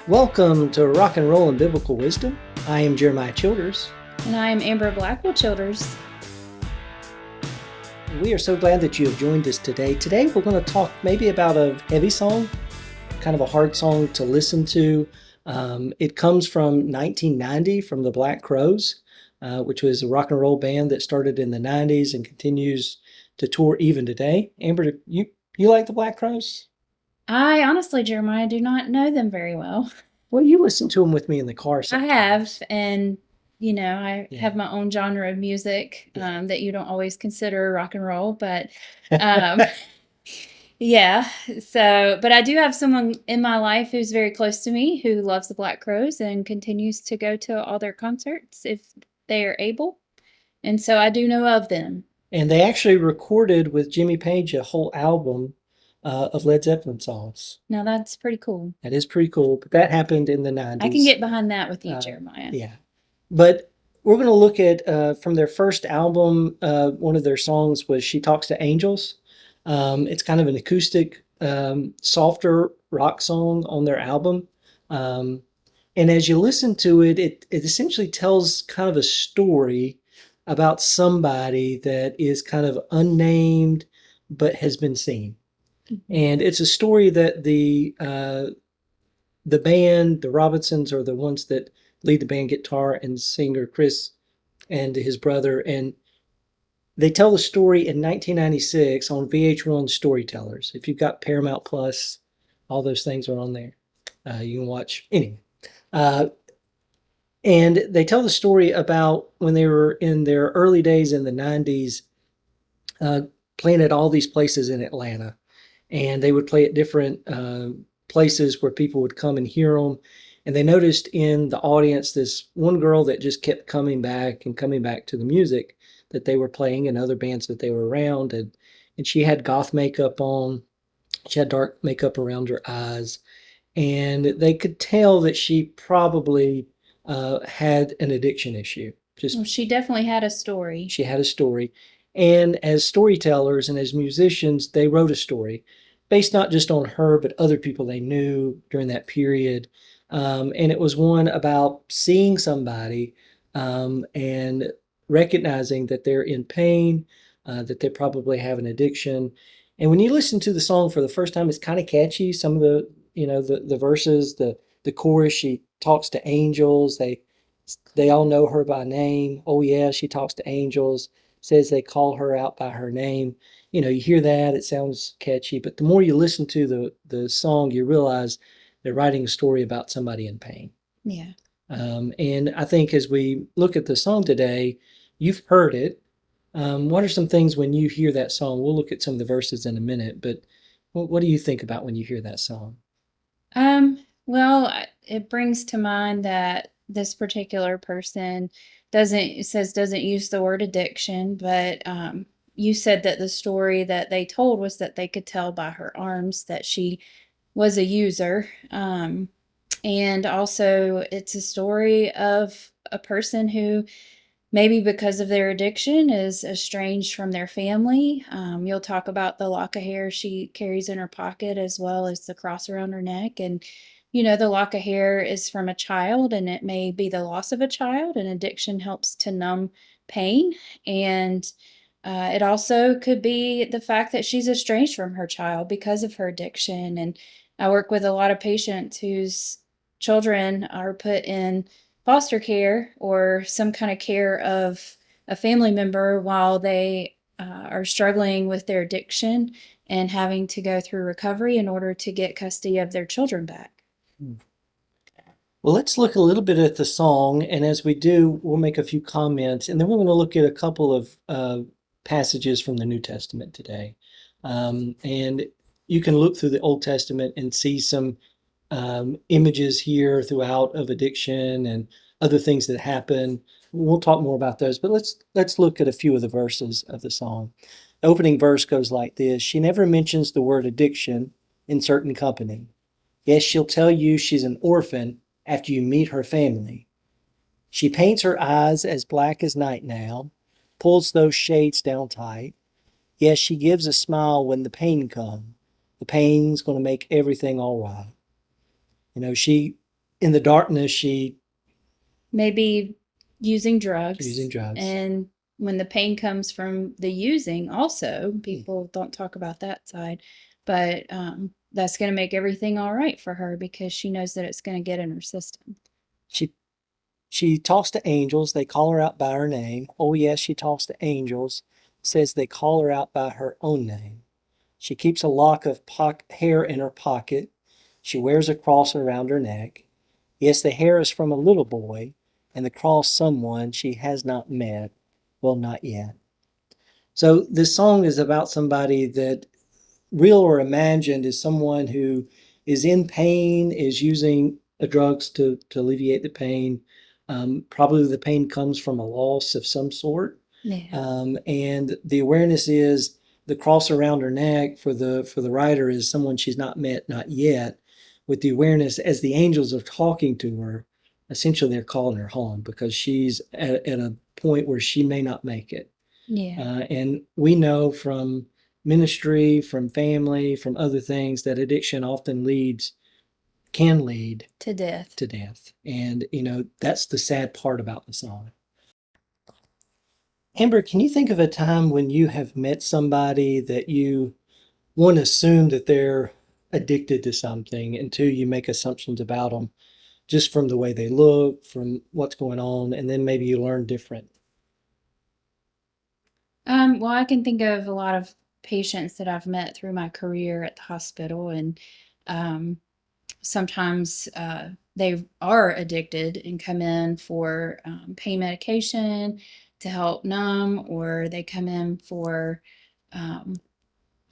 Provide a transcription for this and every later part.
Welcome to Rock and Roll and Biblical Wisdom. I am Jeremiah Childers. And I am Amber Blackwell Childers. We are so glad that you have joined us today. Today we're going to talk maybe about a heavy song, kind of a hard song to listen to. It comes from 1990 from the Black Crowes, which was a rock and roll band that started in the 90s and continues to tour even today. Amber, you like the Black Crowes? I honestly, Jeremiah, do not know them very well. Well, you listen to them with me in the car I sometimes. have, and I Yeah. have my own genre of music that you don't always consider rock and roll, but um, yeah. So, but I do have someone in my life who's very close to me who loves the Black Crowes and continues to go to all their concerts if they are able. And so I do know of them. And they actually recorded with Jimmy Page a whole album of Led Zeppelin songs. Now that's pretty cool. That is pretty cool, but that happened in the 90s. I can get behind that with you, Jeremiah. Yeah. But we're going to look at from their first album, one of their songs was She Talks to Angels. It's kind of an acoustic, softer rock song on their album. And as you listen to it, it essentially tells kind of a story about somebody that is kind of unnamed but has been seen. And it's a story that the band, the Robinsons, are the ones that lead the band, guitar and singer Chris and his brother, and they tell the story in 1996 on VH1 Storytellers. If you've got Paramount Plus, all those things are on there. You can watch anyway. And they tell the story about when they were in their early days in the 90s, playing at all these places in Atlanta. And they would play at different places where people would come and hear them. And they noticed in the audience this one girl that just kept coming back and coming back to the music that they were playing and other bands that they were around. And she had goth makeup on. She had dark makeup around her eyes. And they could tell that she probably had an addiction issue. Well, she definitely had a story. She had a story. And as storytellers and as musicians, they wrote a story based not just on her, but other people they knew during that period. And it was one about seeing somebody and recognizing that they're in pain, that they probably have an addiction. And when you listen to the song for the first time, it's kind of catchy. Some of the verses, the chorus, she talks to angels. They all know her by name. Oh yeah, she talks to angels. Says they call her out by her name. You hear that, it sounds catchy, but the more you listen to the song, you realize they're writing a story about somebody in pain. Yeah. And I think as we look at the song today, you've heard it. What are some things when you hear that song? We'll look at some of the verses in a minute, but what do you think about when you hear that song? Well, it brings to mind that this particular person doesn't use the word addiction, but you said that the story that they told was that they could tell by her arms that she was a user. And also it's a story of a person who maybe because of their addiction is estranged from their family. You'll talk about the lock of hair she carries in her pocket as well as the cross around her neck. And, the lock of hair is from a child and it may be the loss of a child, and addiction helps to numb pain. And it also could be the fact that she's estranged from her child because of her addiction. And I work with a lot of patients whose children are put in foster care or some kind of care of a family member while they are struggling with their addiction and having to go through recovery in order to get custody of their children back. Well, let's look a little bit at the song, and as we do, we'll make a few comments, and then we're going to look at a couple of passages from the New Testament today. And you can look through the Old Testament and see some images here throughout of addiction and other things that happen. We'll talk more about those, but let's look at a few of the verses of the song. The opening verse goes like this: She never mentions the word addiction in certain company. Yes, she'll tell you she's an orphan after you meet her family. She paints her eyes as black as night now, pulls those shades down tight. Yes, she gives a smile when the pain comes. The pain's going to make everything all right. She in the darkness, she Maybe using was using drugs. drugs. And when the pain comes from the using, also, people don't talk about that side. But that's going to make everything all right for her because she knows that it's going to get in her system. She talks to angels. They call her out by her name. Oh, yes, she talks to angels. Says they call her out by her own name. She keeps a lock of hair in her pocket. She wears a cross around her neck. Yes, the hair is from a little boy, and the cross someone she has not met. Well, not yet. So this song is about somebody that, real or imagined, is someone who is in pain, is using drugs to alleviate the pain. Probably the pain comes from a loss of some sort. Yeah. And the awareness is the cross around her neck for the writer is someone she's not met, not yet. With the awareness, as the angels are talking to her, essentially they're calling her home because she's at a point where she may not make it. Yeah. And we know from ministry, from family, from other things that addiction often can lead To death. to death. And, that's the sad part about the song. Amber, can you think of a time when you have met somebody that you, one, assume that they're addicted to something, and two, you make assumptions about them just from the way they look, from what's going on, and then maybe you learn different? Well, I can think of a lot of patients that I've met through my career at the hospital, and um, sometimes they are addicted and come in for pain medication to help numb, or they come in for um,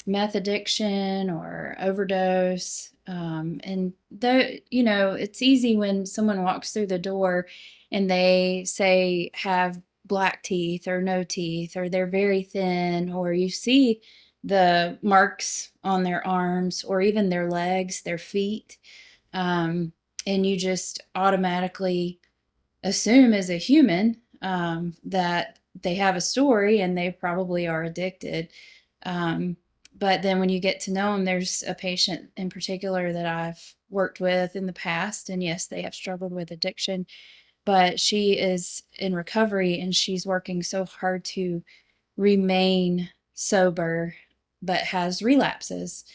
meth addiction or overdose. And it's easy when someone walks through the door and they say have black teeth or no teeth, or they're very thin, or you see the marks on their arms or even their legs, their feet. And you just automatically assume as a human that they have a story and they probably are addicted. Um, but then when you get to know them, there's a patient in particular that I've worked with in the past. And yes, they have struggled with addiction, but she is in recovery and she's working so hard to remain sober, but has relapses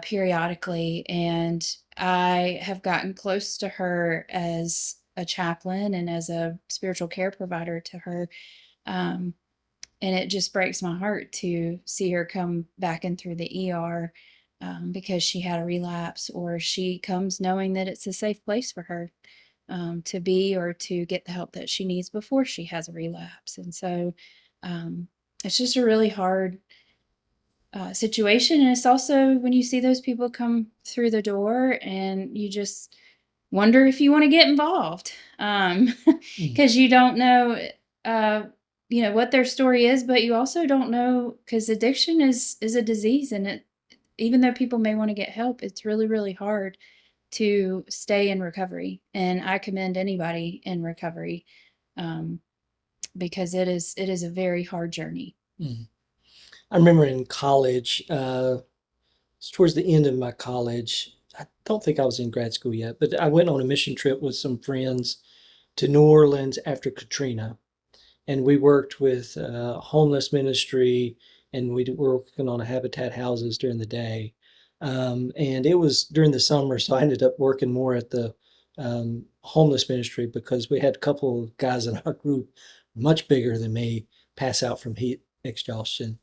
periodically. And I have gotten close to her as a chaplain and as a spiritual care provider to her. Um, and it just breaks my heart to see her come back in through the ER because she had a relapse, or she comes knowing that it's a safe place for her to be or to get the help that she needs before she has a relapse. And so um, it's just a really hard situation. And it's also when you see those people come through the door and you just wonder if you want to get involved because you don't know what their story is, but you also don't know, because addiction is a disease, and it, even though people may want to get help, it's really really hard to stay in recovery. And I commend anybody in recovery um, because it is a very hard journey. Mm. I remember in college, it's towards the end of my college. I don't think I was in grad school yet, but I went on a mission trip with some friends to New Orleans after Katrina. And we worked with homeless ministry, and we were working on habitat houses during the day. And it was during the summer, so I ended up working more at the homeless ministry because we had a couple of guys in our group, much bigger than me, pass out from heat exhaustion.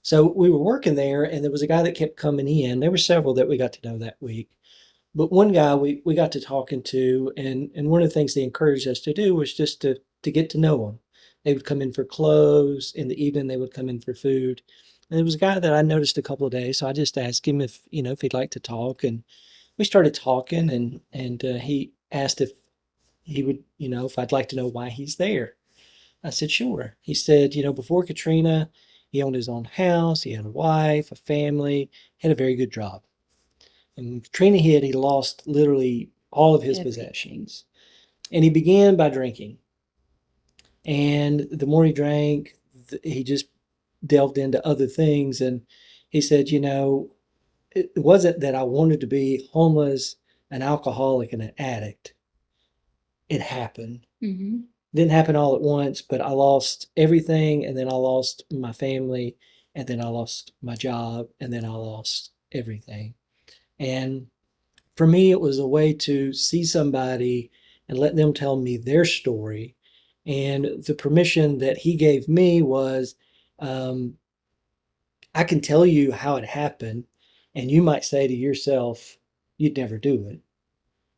So we were working there, and there was a guy that kept coming in. There were several that we got to know that week. But one guy we got to talking to, and one of the things they encouraged us to do was just to get to know him. They would come in for clothes. In the evening, they would come in for food. And there was a guy that I noticed a couple of days, so I just asked him if he'd like to talk, and we started talking, and he asked if he would, if I'd like to know why he's there. I said, sure. He said, before Katrina, he owned his own house, he had a wife, a family, he had a very good job. And when Katrina hit, he lost literally all of his Everything. possessions. And he began by drinking. And the more he drank, he just delved into other things. And he said, it wasn't that I wanted to be homeless, an alcoholic, and an addict. it happened. Mm-hmm. Didn't happen all at once, but I lost everything, and then I lost my family, and then I lost my job, and then I lost everything. And for me, it was a way to see somebody and let them tell me their story. And the permission that he gave me was, um, I can tell you how it happened, and you might say to yourself, you'd never do it,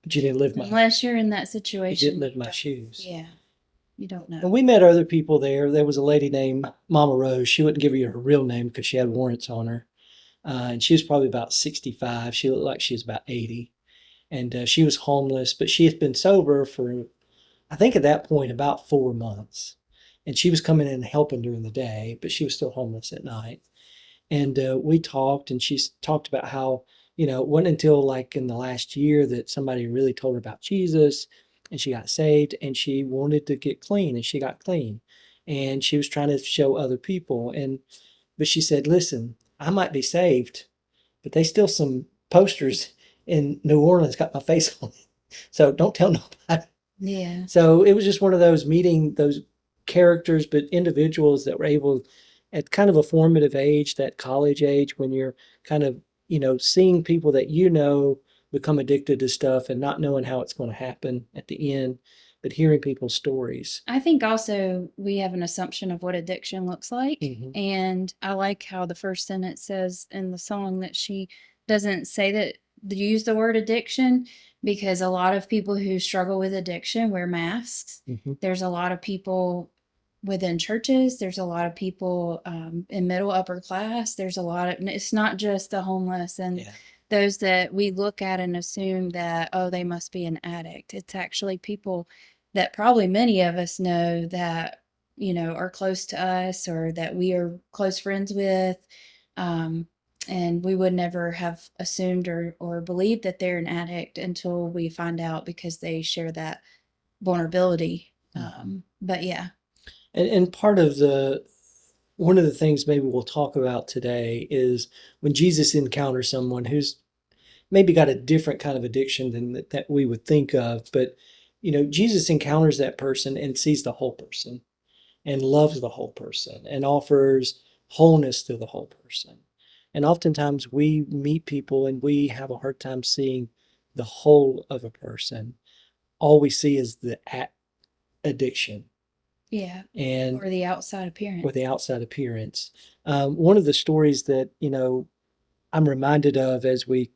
but Unless you're in that you situation, didn't live my shoes. yeah, you don't And know. we met other people there. There was a lady named Mama Rose. She wouldn't give you her real name because she had warrants on her. And she was probably about 65. She looked like she was about 80. And she was homeless, but she had been sober for, I think at that point, about 4 months. And she was coming in and helping during the day, but she was still homeless at night. And we talked, and she talked about how, it wasn't until like in the last year that somebody really told her about Jesus, and she got saved, and she wanted to get clean, and she got clean. And she was trying to show other people. But she said, listen, I might be saved, but they still some posters in New Orleans got my face on it. So don't tell nobody. Yeah. So it was just one of those meeting those characters, but individuals that were able at kind of a formative age, that college age, when you're kind of, seeing people that become addicted to stuff and not knowing how it's going to happen at the end, but hearing people's stories. I think also we have an assumption of what addiction looks like. Mhm. And I like how the first sentence says in the song that she doesn't say that use the word addiction, because a lot of people who struggle with addiction wear masks. Mhm. There's a lot of people within churches. There's a lot of people in middle upper class. There's a lot of, it's not just the homeless and Yeah. those that we look at and assume that, oh, they must be an addict. It's actually people that probably many of us know that, are close to us or that we are close friends with. And we would never have assumed or believed that they're an addict until we find out because they share that vulnerability. But yeah. And part of one of the things maybe we'll talk about today is when Jesus encounters someone who's maybe got a different kind of addiction than that we would think of, but Jesus encounters that person and sees the whole person and loves the whole person and offers wholeness to the whole person. And oftentimes we meet people and we have a hard time seeing the whole of a person. All we see is the addiction. Yeah. And Or the outside appearance. or the outside appearance. One of the stories that I'm reminded of as we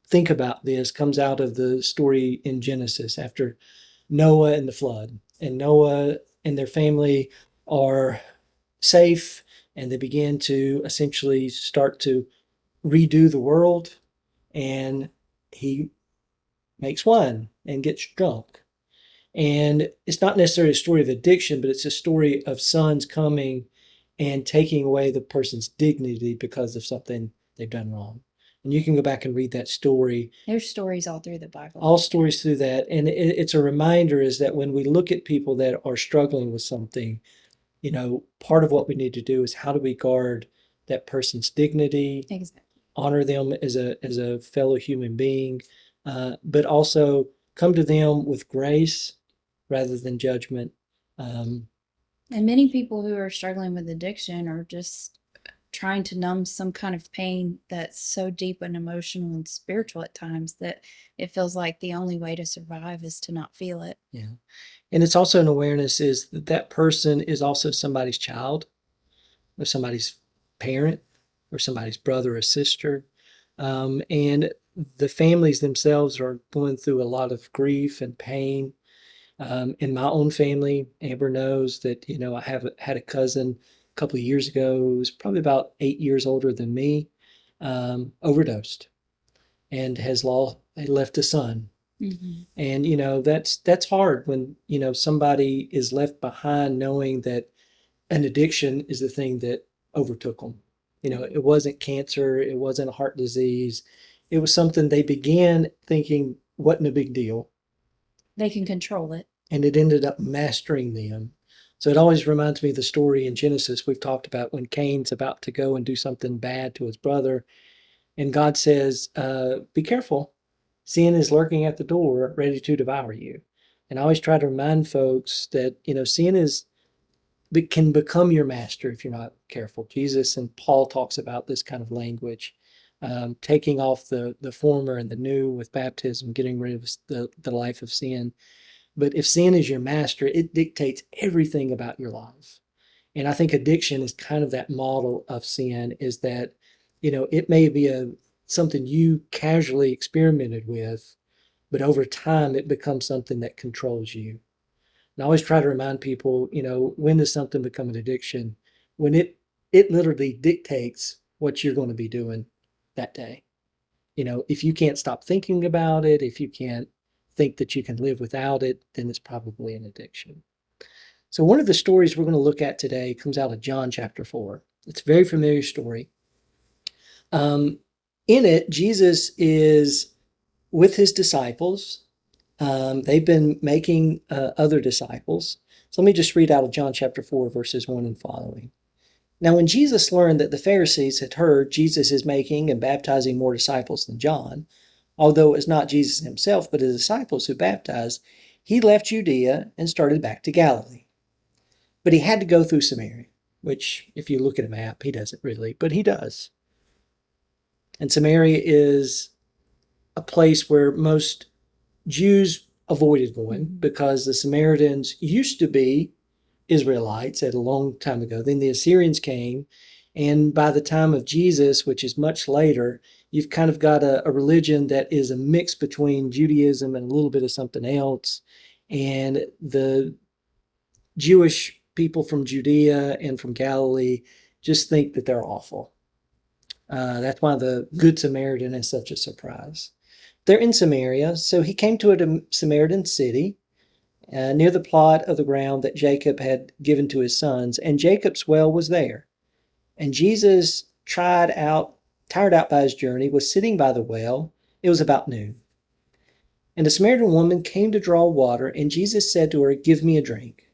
think about this comes out of the story in Genesis after Noah and the flood. And Noah and their family are safe, and they begin to essentially start to redo the world. And he makes wine and gets drunk. And it's not necessarily a story of addiction, but it's a story of sons coming and taking away the person's dignity because of something they've done wrong. And you can go back and read that story. There's stories all through the Bible. All stories through that. And it's a reminder is that when we look at people that are struggling with something, part of what we need to do is how do we guard that person's dignity, Exactly. honor them as a fellow human being, but also come to them with grace rather than judgment. And many people who are struggling with addiction are just trying to numb some kind of pain that's so deep and emotional and spiritual at times that it feels like the only way to survive is to not feel it. Yeah. And it's also an awareness is that that person is also somebody's child or somebody's parent or somebody's brother or sister. And the families themselves are going through a lot of grief and pain. In my own family, Amber knows that, I have had a cousin a couple of years ago who was probably about 8 years older than me, overdosed and left a son. Mm-hmm. And, that's hard when, somebody is left behind knowing that an addiction is the thing that overtook them. It wasn't cancer, it wasn't a heart disease. It was something they began thinking wasn't a big deal. They can control it. And it ended up mastering them. So it always reminds me of the story in Genesis we've talked about when Cain's about to go and do something bad to his brother. And God says, be careful. Sin is lurking at the door, ready to devour you. And I always try to remind folks that, sin can become your master if you're not careful. Jesus and Paul talks about this kind of language, taking off the former and the new with baptism, getting rid of the life of sin. But if sin is your master, it dictates everything about your life. And I think addiction is kind of that model of sin, is that, it may be something you casually experimented with, but over time it becomes something that controls you. And I always try to remind people, when does something become an addiction? When it literally dictates what you're going to be doing that day. If you can't stop thinking about it, if you can't think that you can live without it, then it's probably an addiction. So one of the stories we're going to look at today comes out of John chapter 4. It's a very familiar story. In it, Jesus is with his disciples. They've been making other disciples. So let me just read out of John chapter 4, verses 1 and following. Now, when Jesus learned that the Pharisees had heard Jesus is making and baptizing more disciples than John, although it was not Jesus himself, but his disciples who baptized, he left Judea and started back to Galilee. But he had to go through Samaria, which, if you look at a map, he doesn't really, but he does. And Samaria is a place where most Jews avoided going because the Samaritans used to be Israelites at a long time ago. Then the Assyrians came, and by the time of Jesus, which is much later, you've kind of got a religion that is a mix between Judaism and a little bit of something else. And the Jewish people from Judea and from Galilee just think that they're awful. That's why the Good Samaritan is such a surprise. They're in Samaria, so he came to a Samaritan city near the plot of the ground that Jacob had given to his sons, and Jacob's well was there. And Jesus, tired out by his journey, was sitting by the well. It was about noon. And a Samaritan woman came to draw water, and Jesus said to her, "Give me a drink."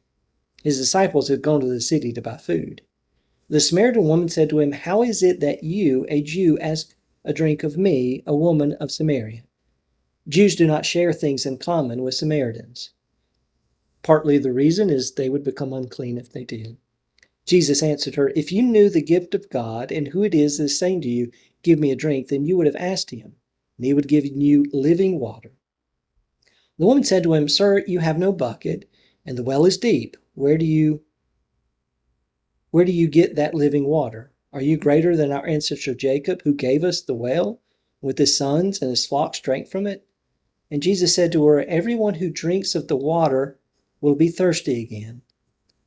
His disciples had gone to the city to buy food. The Samaritan woman said to him, "How is it that you, a Jew, ask a drink of me, a woman of Samaria? Jews do not share things in common with Samaritans." Partly the reason is they would become unclean if they did. Jesus answered her, "If you knew the gift of God and who it is that is saying to you, 'Give me a drink,' then you would have asked him, and he would give you living water." The woman said to him, "Sir, you have no bucket, and the well is deep. Where do you get that living water? Are you greater than our ancestor Jacob, who gave us the well, with his sons and his flocks drank from it?" And Jesus said to her, "Everyone who drinks of the water will be thirsty again.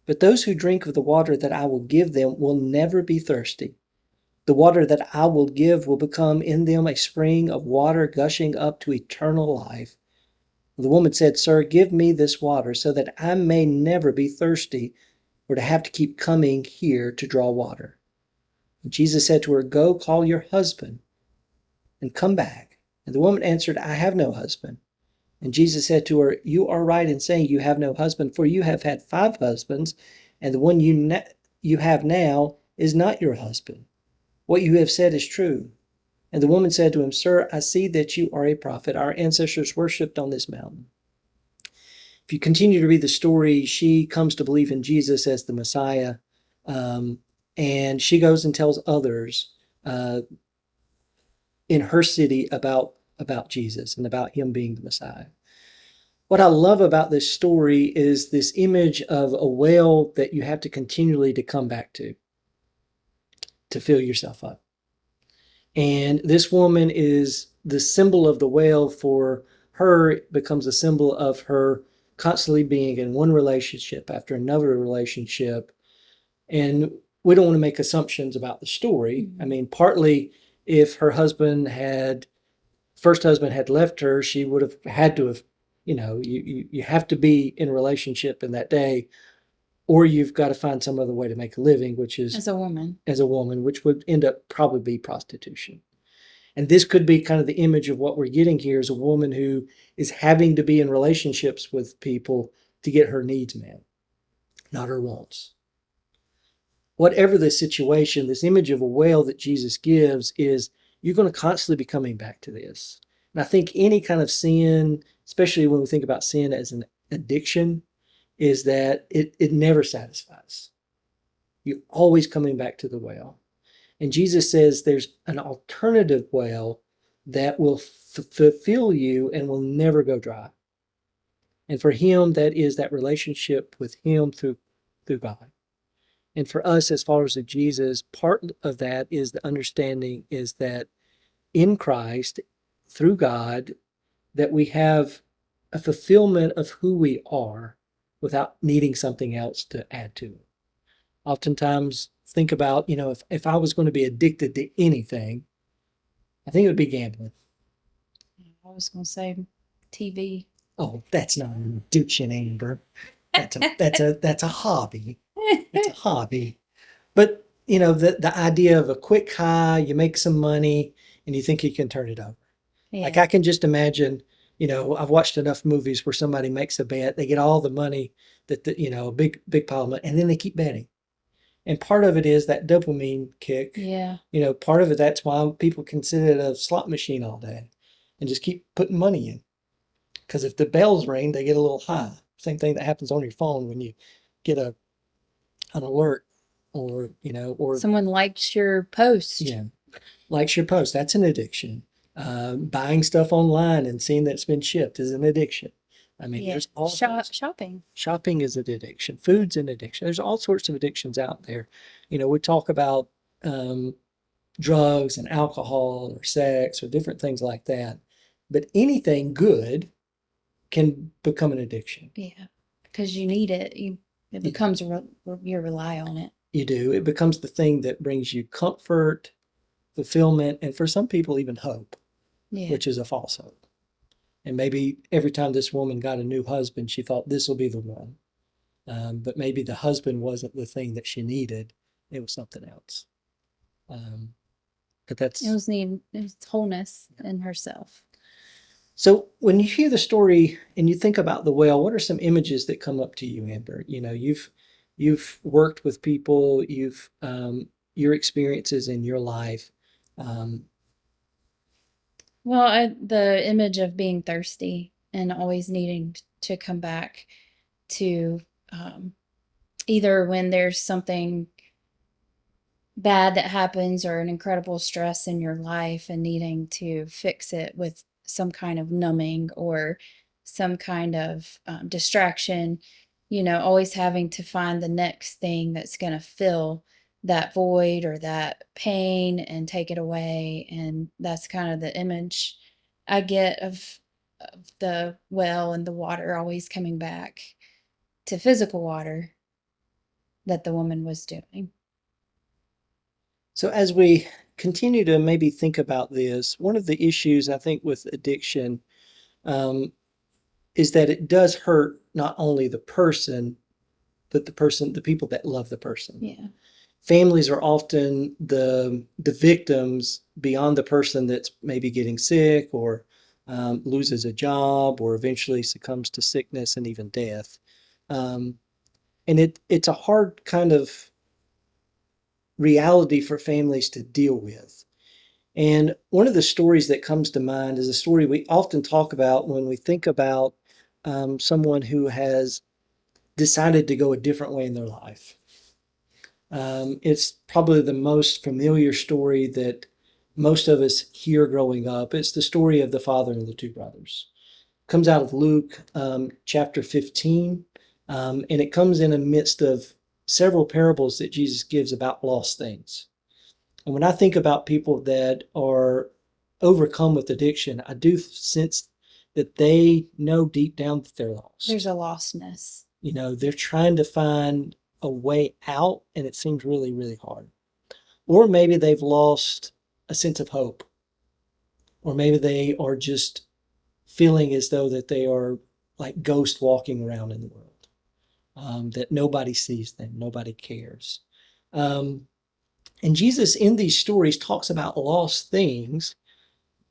But those who drink of the water that I will give them will never be thirsty. The water that I will give will become in them a spring of water gushing up to eternal life." The woman said, "Sir, give me this water so that I may never be thirsty or to have to keep coming here to draw water." And Jesus said to her, "Go call your husband and come back." And the woman answered, "I have no husband." And Jesus said to her, "You are right in saying you have no husband, for you have had 5 husbands, and the one you have now is not your husband. What you have said is true." And the woman said to him, "Sir, I see that you are a prophet. Our ancestors worshipped on this mountain." If you continue to read the story, she comes to believe in Jesus as the Messiah, and she goes and tells others in her city about Jesus and about him being the Messiah. What I love about this story is this image of a well that you have to continually to come back to fill yourself up. And this woman is the symbol of the well. For her, it becomes a symbol of her constantly being in one relationship after another relationship. And we don't want to make assumptions about the story. I mean, partly if her first husband had left her, she would have had to have, you have to be in a relationship in that day, or you've got to find some other way to make a living, which is As a woman. Which would end up probably be prostitution. And this could be kind of the image of what we're getting here, is a woman who is having to be in relationships with people to get her needs met, not her wants. Whatever the situation, this image of a well that Jesus gives is you're going to constantly be coming back to this. And I think any kind of sin, especially when we think about sin as addiction is that it never satisfies. You're always coming back to the well. And Jesus says there's an alternative well that will fulfill you and will never go dry. And for him, that is that relationship with him through God. And for us, as followers of Jesus, part of that is the understanding is that in Christ, through God, that we have a fulfillment of who we are without needing something else to add to it. Oftentimes, think about, if I was going to be addicted to anything, I think it would be gambling. I was going to say TV. Oh, that's not an addiction, Amber. That's a hobby. It's a hobby. But the idea of a quick high, you make some money, and you think you can turn it over. Yeah. Like I can just imagine, I've watched enough movies where somebody makes a bet, they get all the money a big pile of money, and then they keep betting. And part of it is that dopamine kick. Yeah. Part of it, that's why people can sit at a slot machine all day and just keep putting money in. Because if the bells ring, they get a little high. Same thing that happens on your phone when you get an alert or someone likes your post. Yeah, likes your post. That's an addiction. Buying stuff online and seeing that it's been shipped is an addiction. I mean, there's all shopping. Shopping is an addiction. Food's an addiction. There's all sorts of addictions out there. We talk about drugs and alcohol or sex or different things like that. But anything good can become an addiction. Yeah, because you need it. It becomes you rely on it. You do. It becomes the thing that brings you comfort, fulfillment, and for some people even hope, which is a false hope. And maybe every time this woman got a new husband, she thought this will be the one. But maybe the husband wasn't the thing that she needed. It was something else. But it was wholeness in herself. So when you hear the story and you think about the well, what are some images that come up to you, Amber? You've worked with people, your experiences in your life. The image of being thirsty and always needing to come back to either when there's something bad that happens or an incredible stress in your life and needing to fix it with some kind of numbing or some kind of distraction, always having to find the next thing that's going to fill that void or that pain and take it away. And that's kind of the image I get of the well and the water always coming back to physical water that the woman was doing. So as we continue to maybe think about this, one of the issues I think with addiction is that it does hurt not only the person, but the people that love the person. Yeah. Families are often the victims beyond the person that's maybe getting sick or loses a job or eventually succumbs to sickness and even death. And it's a hard kind of reality for families to deal with. And one of the stories that comes to mind is a story we often talk about when we think about someone who has decided to go a different way in their life. It's probably the most familiar story that most of us hear growing up. It's the story of the father and the two brothers. It comes out of Luke chapter 15, and it comes in the midst of several parables that Jesus gives about lost things. And when I think about people that are overcome with addiction, I do sense that they know deep down that they're lost. There's a lostness. They're trying to find a way out, and it seems really, really hard. Or maybe they've lost a sense of hope. Or maybe they are just feeling as though that they are like ghosts walking around in the world. That nobody sees them, nobody cares. And Jesus in these stories talks about lost things,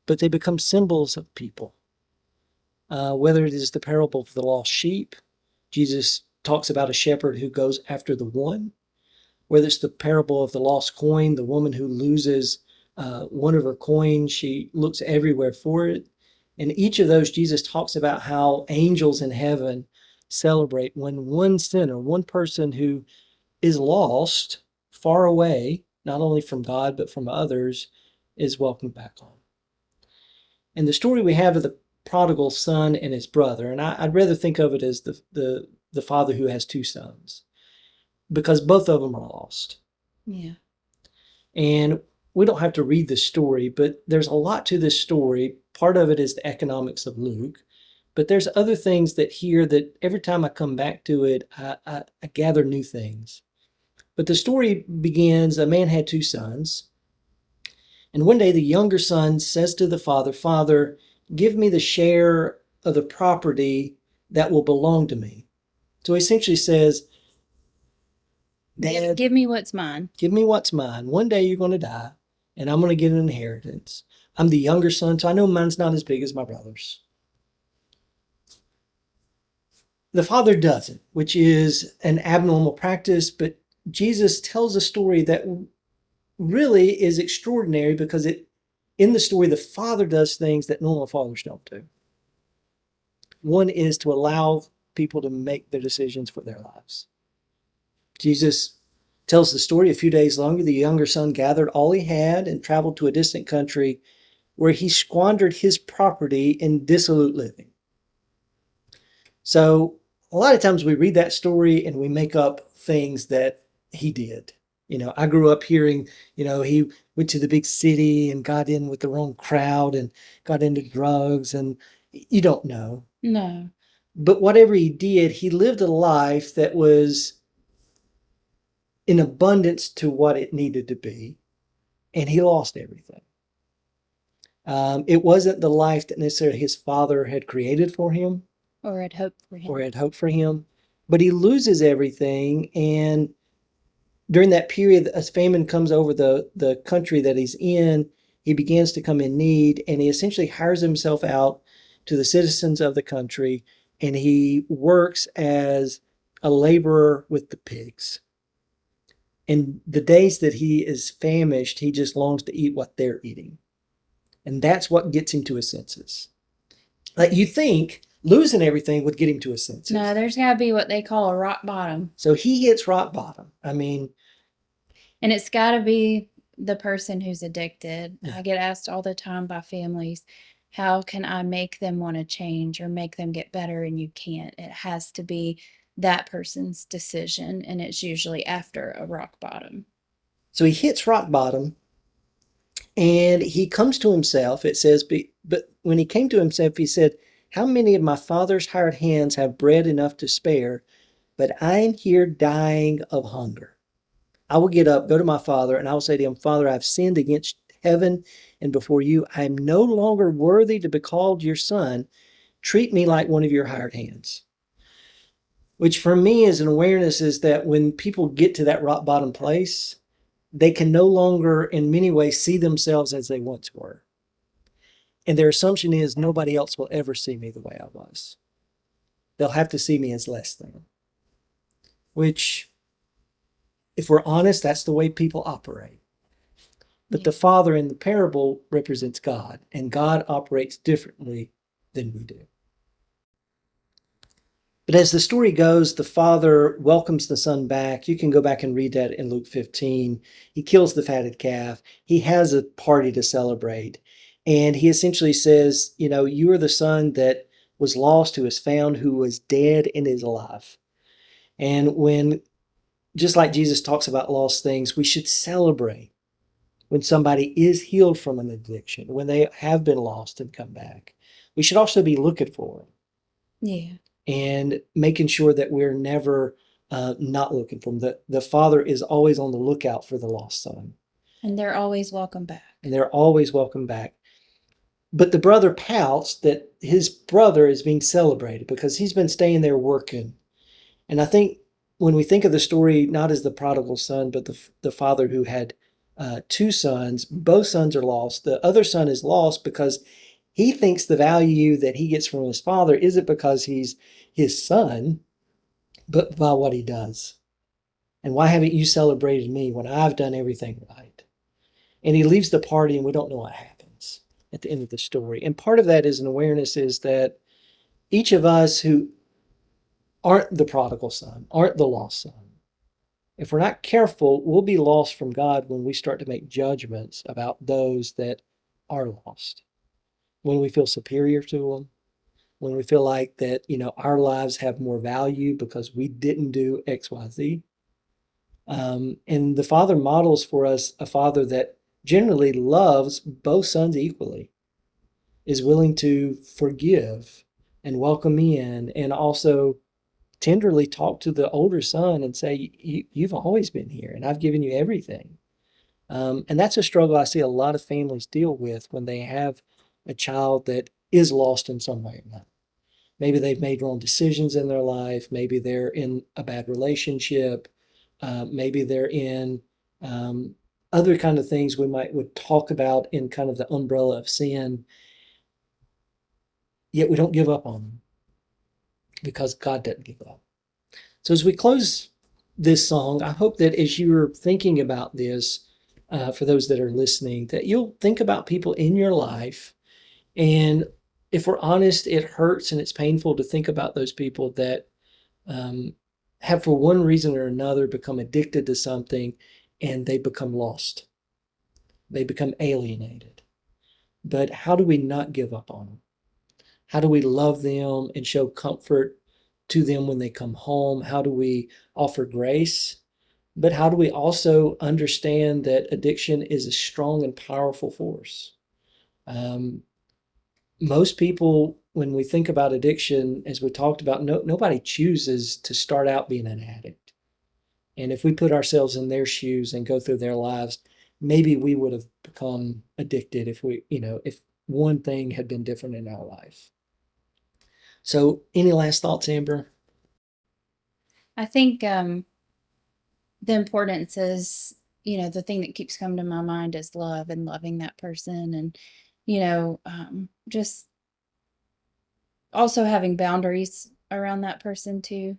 but they become symbols of people. Whether it is the parable of the lost sheep, Jesus talks about a shepherd who goes after the one. Whether it's the parable of the lost coin, the woman who loses one of her coins, she looks everywhere for it. In each of those, Jesus talks about how angels in heaven celebrate when one sinner, one person who is lost, far away, not only from God, but from others, is welcomed back home. And the story we have of the prodigal son and his brother, and I'd rather think of it as the father who has two sons, because both of them are lost. Yeah. And we don't have to read the story, but there's a lot to this story. Part of it is the economics of Luke, but there's other things that here that every time I come back to it, I gather new things. But the story begins, a man had two sons. And one day the younger son says to the father, Father, give me the share of the property that will belong to me. So he essentially says, Dad, Give me what's mine. give me what's mine. One day you're going to die, and I'm going to get an inheritance. I'm the younger son, so I know mine's not as big as my brother's. The father doesn't, which is an abnormal practice, but Jesus tells a story that really is extraordinary because in the story, the father does things that normal fathers don't do. One is to allow people to make their decisions for their lives. Jesus tells the story. A few days longer, the younger son gathered all he had and traveled to a distant country where he squandered his property in dissolute living. So a lot of times we read that story and we make up things that he did. I grew up hearing, he went to the big city and got in with the wrong crowd and got into drugs, and you don't know. No. But whatever he did, he lived a life that was in abundance to what it needed to be, and he lost everything. It wasn't the life that necessarily his father had created for him Or had hoped for him. but he loses everything. And during that period, as famine comes over the country that he's in, he begins to come in need, and he essentially hires himself out to the citizens of the country, and he works as a laborer with the pigs. And the days that he is famished, he just longs to eat what they're eating. And that's what gets him to his senses. Like, you think losing everything would get him to his senses. No, there's got to be what they call a rock bottom. So he hits rock bottom. And it's got to be the person who's addicted. Yeah. I get asked all the time by families, how can I make them want to change or make them get better? And you can't. It has to be that person's decision, and it's usually after a rock bottom. So he hits rock bottom, and he comes to himself. It says, but when he came to himself, he said, how many of my father's hired hands have bread enough to spare, but I'm here dying of hunger? I will get up, go to my father, and I will say to him, Father, I've sinned against heaven and before you. I am no longer worthy to be called your son. Treat me like one of your hired hands. Which for me is an awareness is that when people get to that rock bottom place, they can no longer in many ways see themselves as they once were. And their assumption is nobody else will ever see me the way I was. They'll have to see me as less than. Which, if we're honest, that's the way people operate. But the father in the parable represents God, and God operates differently than we do. But as the story goes, the father welcomes the son back. You can go back and read that in Luke 15. He kills the fatted calf. He has a party to celebrate. And he essentially says, you are the son that was lost, who is found, who was dead and is alive. And just like Jesus talks about lost things, we should celebrate when somebody is healed from an addiction, when they have been lost and come back. We should also be looking for them. Yeah. And making sure that we're never not looking for them. The father is always on the lookout for the lost son. And they're always welcome back. But the brother pouts that his brother is being celebrated because he's been staying there working. And I think when we think of the story, not as the prodigal son, but the father who had two sons, both sons are lost. The other son is lost because he thinks the value that he gets from his father isn't because he's his son, but by what he does. And why haven't you celebrated me when I've done everything right? And he leaves the party and we don't know what happens at the end of the story. And part of that is an awareness is that each of us who aren't the prodigal son, aren't the lost son. If we're not careful, we'll be lost from God when we start to make judgments about those that are lost. When we feel superior to them, when we feel like that, our lives have more value because we didn't do X, Y, Z. And the Father models for us a Father that generally loves both sons equally, is willing to forgive and welcome in, and also tenderly talk to the older son and say, You've always been here and I've given you everything. And that's a struggle I see a lot of families deal with when they have a child that is lost in some way or another. Maybe they've made wrong decisions in their life. Maybe they're in a bad relationship. Maybe they're in other kind of things we would talk about in kind of the umbrella of sin. Yet we don't give up on them because God doesn't give up. So as we close this song, I hope that as you're thinking about this, for those that are listening, that you'll think about people in your life. And if we're honest, it hurts and it's painful to think about those people that have, for one reason or another, become addicted to something and they become lost. They become alienated. But how do we not give up on them? How do we love them and show comfort to them when they come home? How do we offer grace? But how do we also understand that addiction is a strong and powerful force? Most people, when we think about addiction, as we talked about, nobody chooses to start out being an addict. And if we put ourselves in their shoes and go through their lives, maybe we would have become addicted if if one thing had been different in our life. So any last thoughts, Amber? I think the importance is, the thing that keeps coming to my mind is love and loving that person, and just also having boundaries around that person too,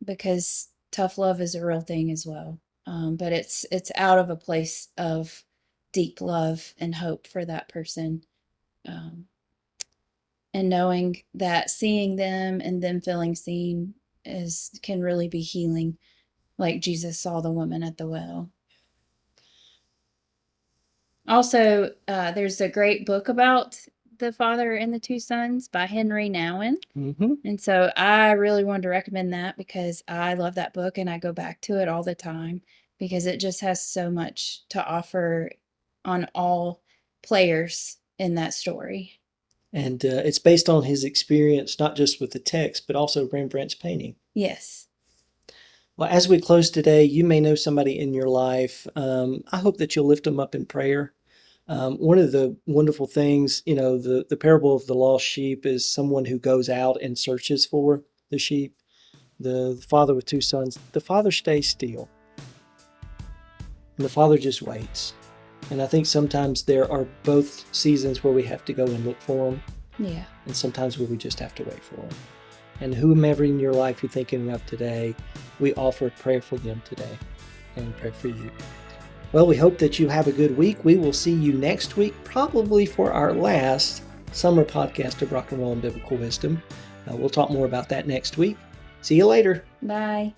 because tough love is a real thing as well, but it's out of a place of deep love and hope for that person, and knowing that seeing them and them feeling seen can really be healing, like Jesus saw the woman at the well. Also, there's a great book about the father and the two sons by Henry Nouwen. Mm-hmm. And so I really wanted to recommend that because I love that book and I go back to it all the time because it just has so much to offer on all players in that story. And it's based on his experience, not just with the text, but also Rembrandt's painting. Yes. Well, as we close today, you may know somebody in your life. I hope that you'll lift them up in prayer. One of the wonderful things, the parable of the lost sheep is someone who goes out and searches for the sheep. The father with two sons, the father stays still. And the father just waits. And I think sometimes there are both seasons where we have to go and look for them. Yeah. And sometimes where we just have to wait for them. And whomever in your life you're thinking of today, we offer prayer for them today and pray for you. Well, we hope that you have a good week. We will see you next week, probably for our last summer podcast of Rock and Roll and Biblical Wisdom. We'll talk more about that next week. See you later. Bye.